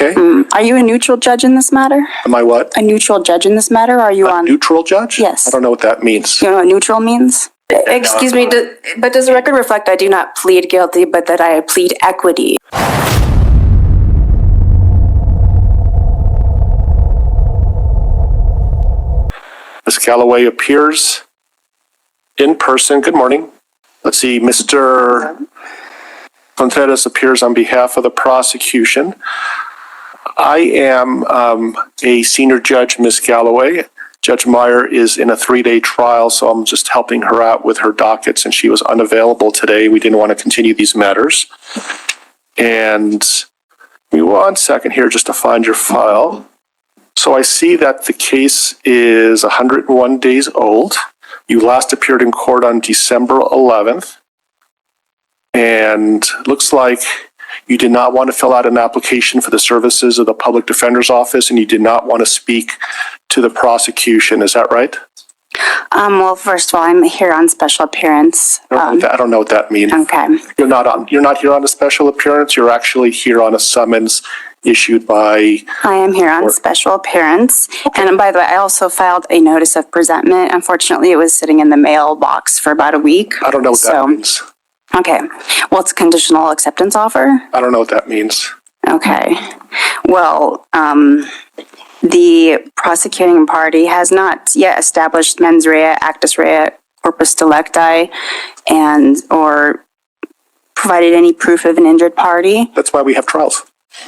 Okay. Are you a neutral judge in this matter? Am I what? A neutral judge in this matter? Are you on? Neutral judge? Yes. I don't know what that means. You know what neutral means? Excuse me, but does the record reflect I do not plead guilty, but that I plead equity? Ms. Galloway appears in person. Good morning. Let's see, Mr. Contreras appears on behalf of the prosecution. I am a senior judge, Ms. Galloway. Judge Meyer is in a 3-day trial, so I'm just helping her out with her docket since she was unavailable today. We didn't want to continue these matters. And give me 1 second here just to find your file. So I see that the case is 101 days old. You last appeared in court on December 11th. And looks like you did not want to fill out an application for the services of the public defender's office, and you did not want to speak to the prosecution. Is that right? Well, first of all, I'm here on special appearance. I don't know what that means. Okay. You're not here on a special appearance. You're actually here on a summons issued by... I am here on special appearance. Okay. And by the way, I also filed a notice of presentment. Unfortunately, it was sitting in the mailbox for about a week. I don't know what that means. Okay. Well, it's a conditional acceptance offer. I don't know what that means. Okay. Well, the prosecuting party has not yet established mens rea, actus rea, corpus delicti, or provided any proof of an injured party. That's why we have trials.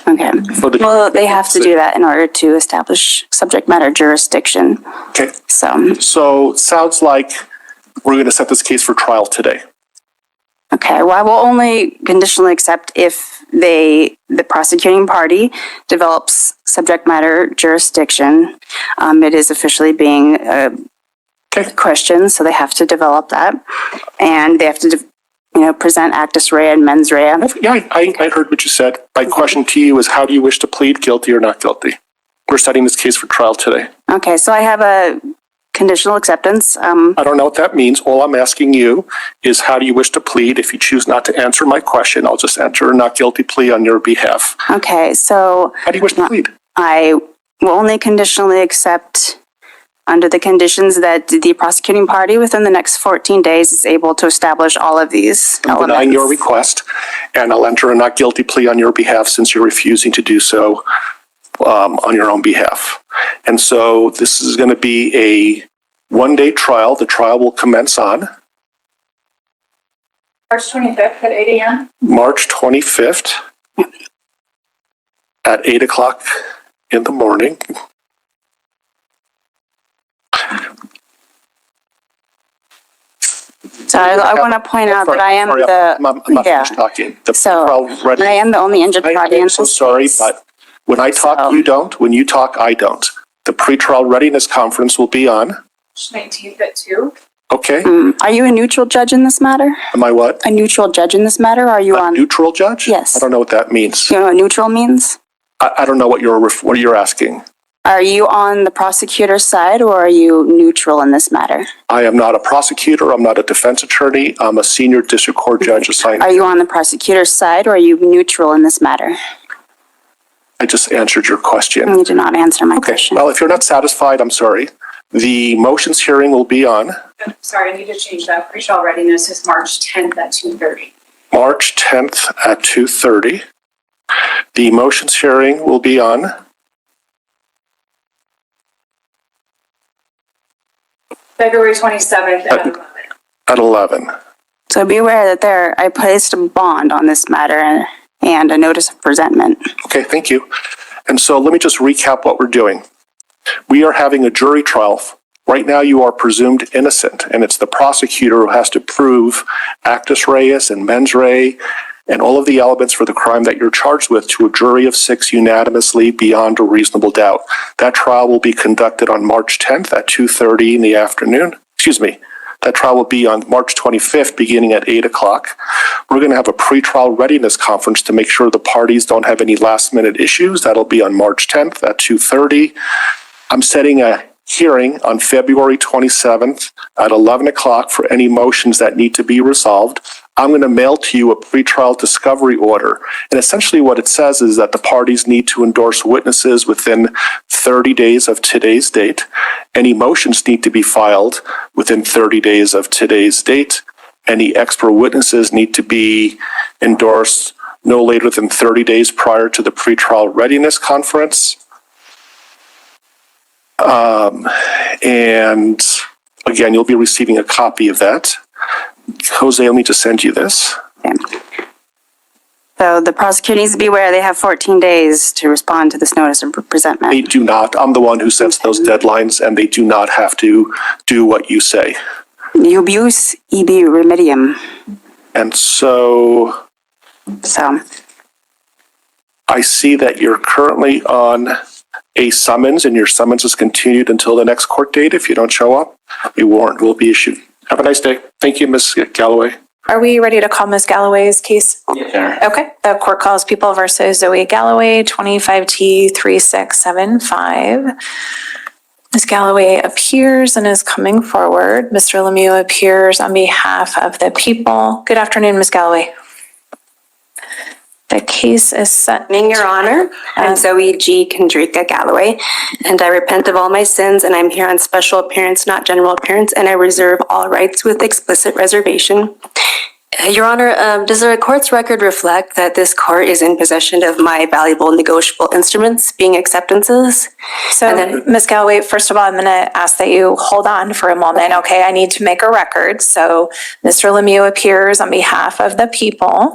Okay. Well, they have to do that in order to establish subject matter jurisdiction. Okay. So sounds like we're going to set this case for trial today. Okay, well, I will only conditionally accept if the prosecuting party develops subject matter jurisdiction. It is officially being questioned, so they have to develop that. And they have to, present actus rea and mens rea. Yeah, I heard what you said. My question to you is, how do you wish to plead, guilty or not guilty? We're setting this case for trial today. Okay, so I have a conditional acceptance. I don't know what that means. All I'm asking you is, how do you wish to plead? If you choose not to answer my question, I'll just enter a not guilty plea on your behalf. Okay, so... How do you wish to plead? I will only conditionally accept under the conditions that the prosecuting party within the next 14 days is able to establish all of these elements. I'm denying your request, and I'll enter a not guilty plea on your behalf since you're refusing to do so on your own behalf. And so this is going to be a 1-day trial. The trial will commence on March 25th at 8 a.m. March 25th at 8 o'clock in the morning. So I want to point out that I am I'm not finished talking. I am the only injured party in this I'm so sorry, case. but when I talk, you don't. When you talk, I don't. The pretrial readiness conference will be on 19th at 2. Okay. Are you a neutral judge in this matter? Am I what? A neutral judge in this matter? Are you on? Neutral judge? Yes. I don't know what that means. You know what neutral means? I don't know what you're asking. Are you on the prosecutor's side or are you neutral in this matter? I am not a prosecutor. I'm not a defense attorney. I'm a senior district court judge assigned. Are you on the prosecutor's side or are you neutral in this matter? I just answered your question. You did not answer my question. Well, if you're not satisfied, I'm sorry. The motions hearing will be on. Sorry, I need to change that. Pre-trial readiness is March 10th at 2:30. March 10th at 2:30. The motions hearing will be on February 27th at 11. at 11. So be aware that I placed a bond on this matter and a notice of presentment. Okay, thank you. And so let me just recap what we're doing. We are having a jury trial. Right now you are presumed innocent, and it's the prosecutor who has to prove actus reus and mens rea and all of the elements for the crime that you're charged with to a jury of 6 unanimously beyond a reasonable doubt. That trial will be conducted on March 10th at 2:30 in the afternoon. That trial will be on March 25th beginning at 8 o'clock. We're going to have a pretrial readiness conference to make sure the parties don't have any last minute issues. That'll be on March 10th at 2:30. I'm setting a hearing on February 27th at 11 o'clock for any motions that need to be resolved. I'm going to mail to you a pretrial discovery order. And essentially what it says is that the parties need to endorse witnesses within 30 days of today's date. Any motions need to be filed within 30 days of today's date. Any expert witnesses need to be endorsed no later than 30 days prior to the pretrial readiness conference. And again, you'll be receiving a copy of that. Jose, I'll need to send you this. Okay. So the prosecutor needs to be aware they have 14 days to respond to this notice of presentment. They do not. I'm the one who sets those deadlines, and they do not have to do what you say. Ubius ibi remedium. And so So, I see that you're currently on a summons, and your summons is continued until the next court date. If you don't show up, a warrant will be issued. Have a nice day. Thank you, Ms. Galloway. Are we ready to call Ms. Galloway's case? Yes, Your Honor. Okay, the court calls People versus Zoe Galloway, 25T3675. Ms. Galloway appears and is coming forward. Mr. Lemieux appears on behalf of the people. Good afternoon, Ms. Galloway. The case is set. Your Honor, I'm Zoe G. Kendrika Galloway, and I repent of all my sins, and I'm here on special appearance, not general appearance, and I reserve all rights with explicit reservation. Your Honor, does the court's record reflect that this court is in possession of my valuable negotiable instruments, being acceptances? So, Ms. Galloway, first of all, I'm going to ask that you hold on for a moment, okay? I need to make a record. So, Mr. Lemieux appears on behalf of the people.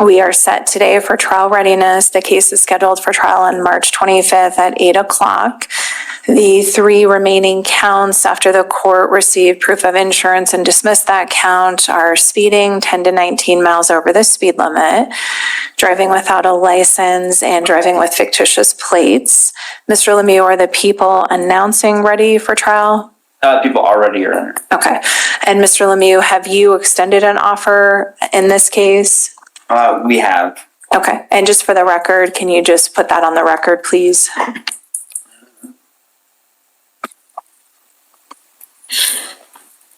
We are set today for trial readiness. The case is scheduled for trial on March 25th at 8 o'clock. The 3 remaining counts after the court received proof of insurance and dismissed that count are speeding 10 to 19 miles over the speed limit, driving without a license, and driving with fictitious plates. Mr. Lemieux, are the people announcing ready for trial? People are ready, Your Honor. Okay. And Mr. Lemieux, have you extended an offer in this case? We have. Okay, and just for the record, can you just put that on the record, please?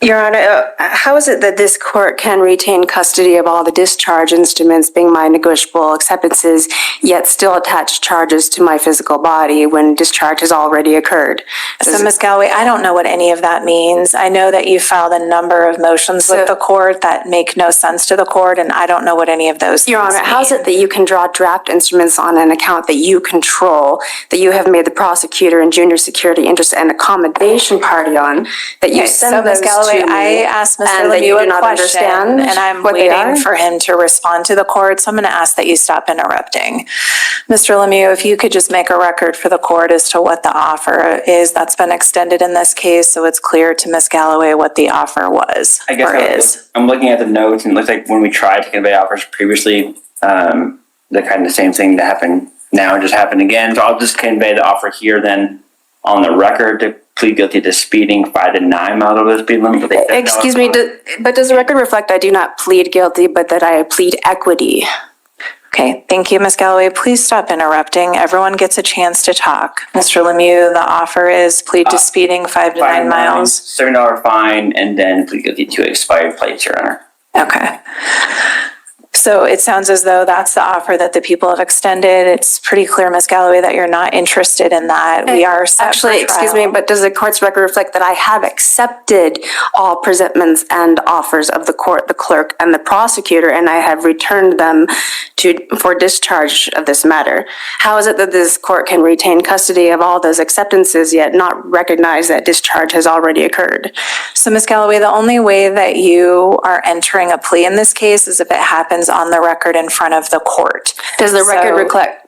Your Honor, how is it that this court can retain custody of all the discharge instruments, being my negotiable acceptances, yet still attach charges to my physical body when discharge has already occurred? So, Ms. Galloway, I don't know what any of that means. I know that you filed a number of motions with the court that make no sense to the court, and I don't know what any of those Your things Honor, mean. how is it that you can draw draft instruments on an account that you control, that you have made the prosecutor and junior security interest and accommodation party on, that you Okay, send so Ms. those Galloway, to me, I asked Mr. and that you Lemieux do a not question, understand and I'm what they waiting are? for him to respond to the court, so I'm going to ask that you stop interrupting. Mr. Lemieux, if you could just make a record for the court as to what the offer is that's been extended in this case, so it's clear to Ms. Galloway what the offer was I or guess is. I'm looking at the notes, and it looks like when we tried to convey offers previously, the kind of the same thing that happened now just happened again. So I'll just convey the offer here then on the record to plead guilty to speeding 5 to 9 miles over the speed limit. But they said no. Excuse me, but does the record reflect I do not plead guilty, but that I plead equity? Okay, thank you, Ms. Galloway. Please stop interrupting. Everyone gets a chance to talk. Mr. Lemieux, the offer is plead to speeding 5 to 9 miles. $7 fine, and then plead guilty to expired plates, Your Honor. Okay. So it sounds as though that's the offer that the people have extended. It's pretty clear, Ms. Galloway, that you're not interested in that. We are set Actually, for excuse trial. me, but does the court's record reflect that I have accepted all presentments and offers of the court, the clerk, and the prosecutor, and I have returned them for discharge of this matter? How is it that this court can retain custody of all those acceptances yet not recognize that discharge has already occurred? So, Ms. Galloway, the only way that you are entering a plea in this case is if it happens on the record in front of the court. Does the record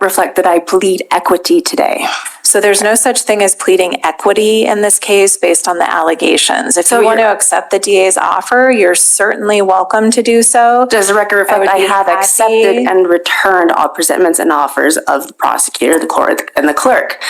reflect that I plead equity today? So there's no such thing as pleading equity in this case based on the allegations. If So you want to you're- accept the DA's offer, you're certainly welcome to do so. Does the record reflect would I be have happy- accepted and returned all presentments and offers of the prosecutor, the court, and the clerk?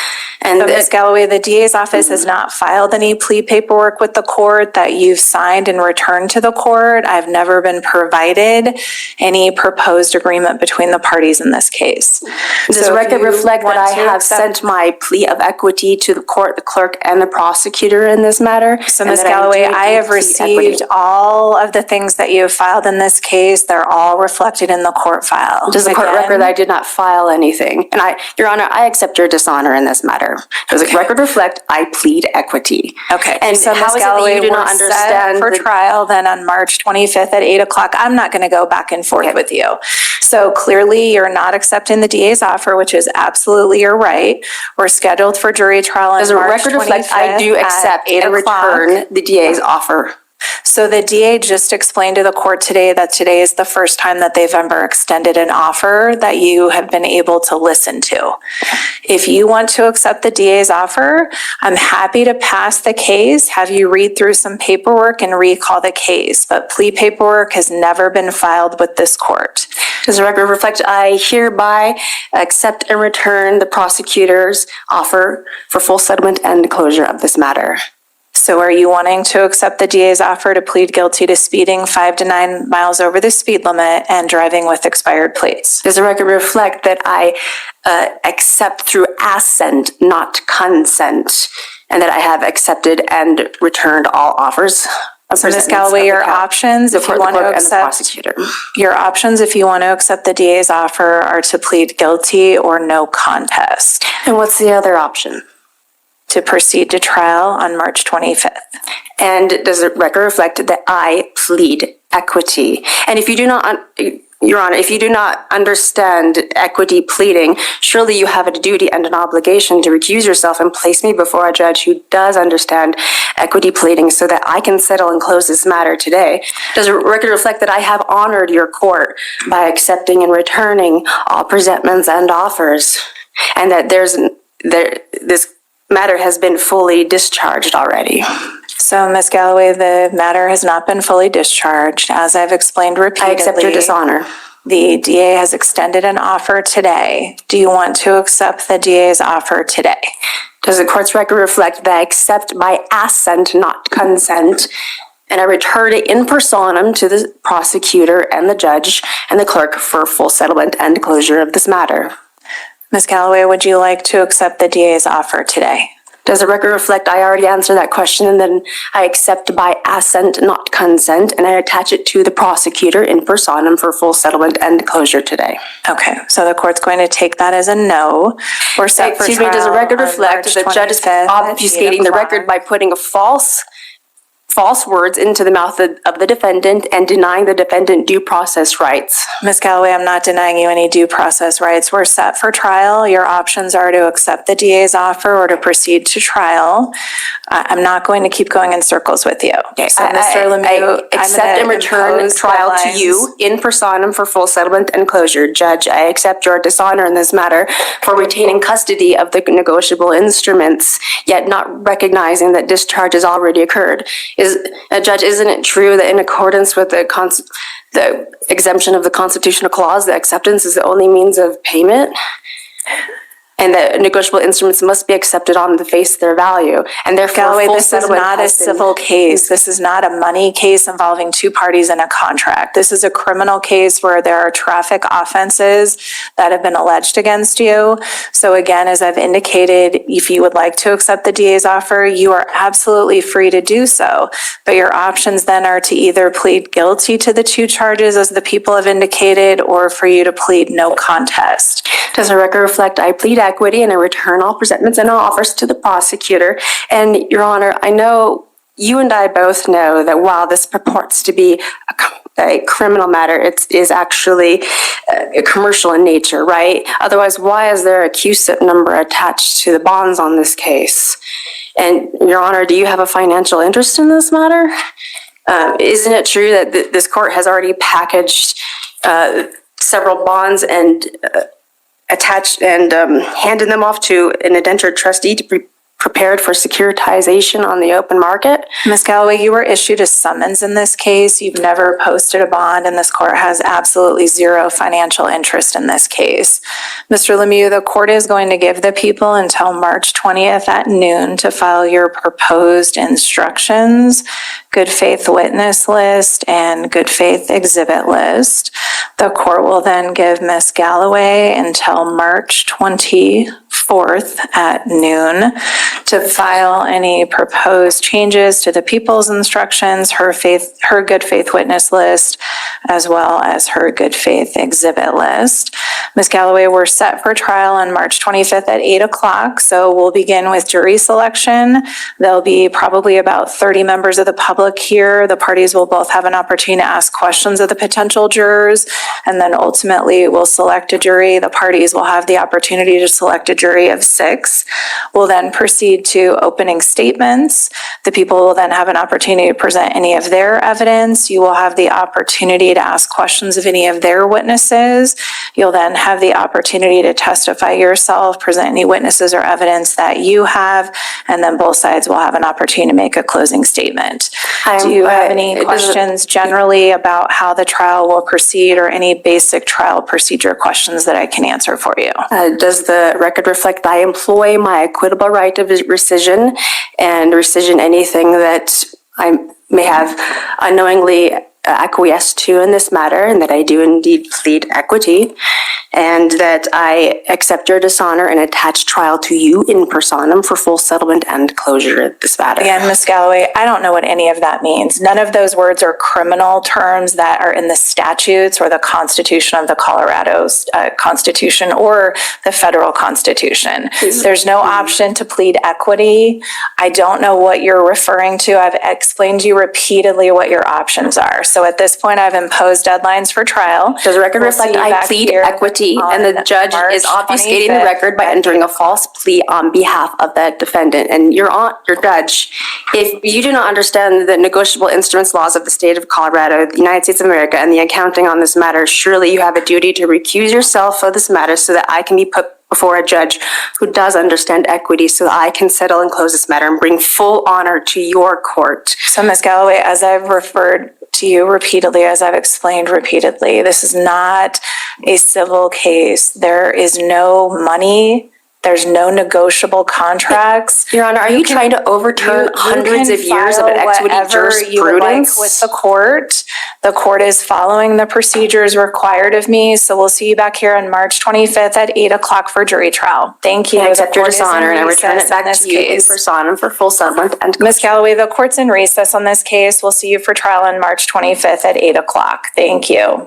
And So Ms. Galloway, the DA's office has not filed any plea paperwork with the court that you've signed and returned to the court. I've never been provided any proposed agreement between the parties in this case. does So the if record you reflect that want I to have accept- sent my plea of equity to the court, the clerk, and the prosecutor in this matter? So And Ms. that Galloway, do I have plead received equity? all of the things that you have filed in this case. They're all reflected in the court file. Does the court Again, record that I did not file anything? And Your Honor, I accept your dishonor in this matter. Does the record reflect I plead equity? Okay, And so how Ms. is it that Galloway, you do not we're set understand for trial then on March 25th at 8 o'clock. I'm not going to go back and forth with you. So clearly you're not accepting the DA's offer, which is absolutely your right. We're scheduled for jury trial on Does the March record reflect I 25th do at accept 8 and o'clock. return the DA's offer? So the DA just explained to the court today that today is the first time that they've ever extended an offer that you have been able to listen to. If you want to accept the DA's offer, I'm happy to pass the case, have you read through some paperwork and recall the case, but plea paperwork has never been filed with this court. Does the record reflect I hereby accept and return the prosecutor's offer for full settlement and closure of this matter? So are you wanting to accept the DA's offer to plead guilty to speeding 5 to 9 miles over the speed limit and driving with expired plates? Does the record reflect that I accept through assent, not consent, and that I have accepted and returned all offers? So Ms. Galloway, your options, if you want to accept, your options, if you want to accept the DA's offer, are to plead guilty or no contest. And what's the other option? To proceed to trial on March 25th. And does the record reflect that I plead equity? And if you do not, Your Honor, if you do not understand equity pleading, surely you have a duty and an obligation to recuse yourself and place me before a judge who does understand equity pleading so that I can settle and close this matter today. Does the record reflect that I have honored your court by accepting and returning all presentments and offers, and that this matter has been fully discharged already? So Ms. Galloway, the matter has not been fully discharged. As I've explained repeatedly, I accept your dishonor. The DA has extended an offer today. Do you want to accept the DA's offer today? Does the court's record reflect that I accept by assent, not consent, and I return it in personam to the prosecutor and the judge and the clerk for full settlement and closure of this matter? Ms. Galloway, would you like to accept the DA's offer today? Does the record reflect I already answered that question and then I accept by assent, not consent, and I attach it to the prosecutor in personam for full settlement and closure today? Okay, so the court's going to take that as a no. We're set for Excuse trial me, does the record on reflect March that the judge is 25th at 8 obfuscating the record by putting a false words into the mouth of the defendant and denying the defendant due process rights? Ms. Galloway, I'm not denying you any due process rights. We're set for trial. Your options are to accept the DA's offer or to proceed to trial. I'm not going to keep going in circles with you. Okay, So, I Mr. Lemieux, accept and return trial to you in personam for full settlement and closure. Judge, I accept your dishonor in this matter for retaining custody of the negotiable instruments, yet not recognizing that discharge has already occurred. Judge, isn't it true that in accordance with the exemption of the constitutional clause, the acceptance is the only means of payment? And that negotiable instruments must be accepted on the face of their value, and therefore Galloway, full this is settlement not a has been- civil case. This is not a money case involving two parties in a contract. This is a criminal case where there are traffic offenses that have been alleged against you. So again, as I've indicated, if you would like to accept the DA's offer, you are absolutely free to do so. But your options then are to either plead guilty to the two charges as the people have indicated, or for you to plead no contest. Does the record reflect I plead equity and I return all presentments and all offers to the prosecutor? And Your Honor, I know you and I both know that while this purports to be a criminal matter, it is actually commercial in nature, right? Otherwise, why is there a QSIP number attached to the bonds on this case? And Your Honor, do you have a financial interest in this matter? Isn't it true that this court has already packaged several bonds and attached and handed them off to an indentured trustee to prepared for securitization on the open market. Ms. Galloway, you were issued a summons in this case. You've never posted a bond, and this court has absolutely zero financial interest in this case. Mr. Lemieux, the court is going to give the people until March 20th at noon to file your proposed instructions, good faith witness list, and good faith exhibit list. The court will then give Ms. Galloway until March 24th at noon to file any proposed changes to the people's instructions, her good faith witness list, as well as her good faith exhibit list. Ms. Galloway, we're set for trial on March 25th at 8 o'clock, so we'll begin with jury selection. There'll be probably about 30 members of the public here. The parties will both have an opportunity to ask questions of the potential jurors, and then ultimately we'll select a jury. The parties will have the opportunity to select a jury of 6. We'll then proceed to opening statements. The people will then have an opportunity to present any of their evidence. You will have the opportunity to ask questions of any of their witnesses. You'll then have the opportunity to testify yourself, present any witnesses or evidence that you have, and then both sides will have an opportunity to make a closing statement. Do you have any questions generally about how the trial will proceed, or any basic trial procedure questions that I can answer for you? Does the record reflect I employ my equitable right of rescission and rescission anything that I may have unknowingly acquiesced to in this matter, and that I do indeed plead equity, and that I accept your dishonor and attach trial to you in personam for full settlement and closure of this matter? Again, Ms. Galloway, I don't know what any of that means. None of those words are criminal terms that are in the statutes or the Constitution of the Colorado Constitution or the federal Constitution. There's no option to plead equity. I don't know what you're referring to. I've explained to you repeatedly what your options are. So at this point, I've imposed deadlines for trial. Does the record reflect I plead equity, and the judge is obfuscating the record by entering a false plea on behalf of that defendant? And your judge, if you do not understand the negotiable instruments laws of the state of Colorado, the United States of America, and the accounting on this matter, surely you have a duty to recuse yourself of this matter so that I can be put before a judge who does understand equity, so that I can settle and close this matter and bring full honor to your court. So Ms. Galloway, as I've referred to you repeatedly, as I've explained repeatedly, this is not a civil case. There is no money. There's no negotiable contracts. Your Honor, are you trying to overturn hundreds of years of equity jurisprudence? With the court. The court is following the procedures required of me, so we'll see you back here on March 25th at 8 o'clock for jury trial. Thank you. I accept your dishonor, and I return it back to you in personam for full settlement and Ms. Galloway, the court's in recess on this case. We'll see you for trial on March 25th at 8 o'clock. Thank you.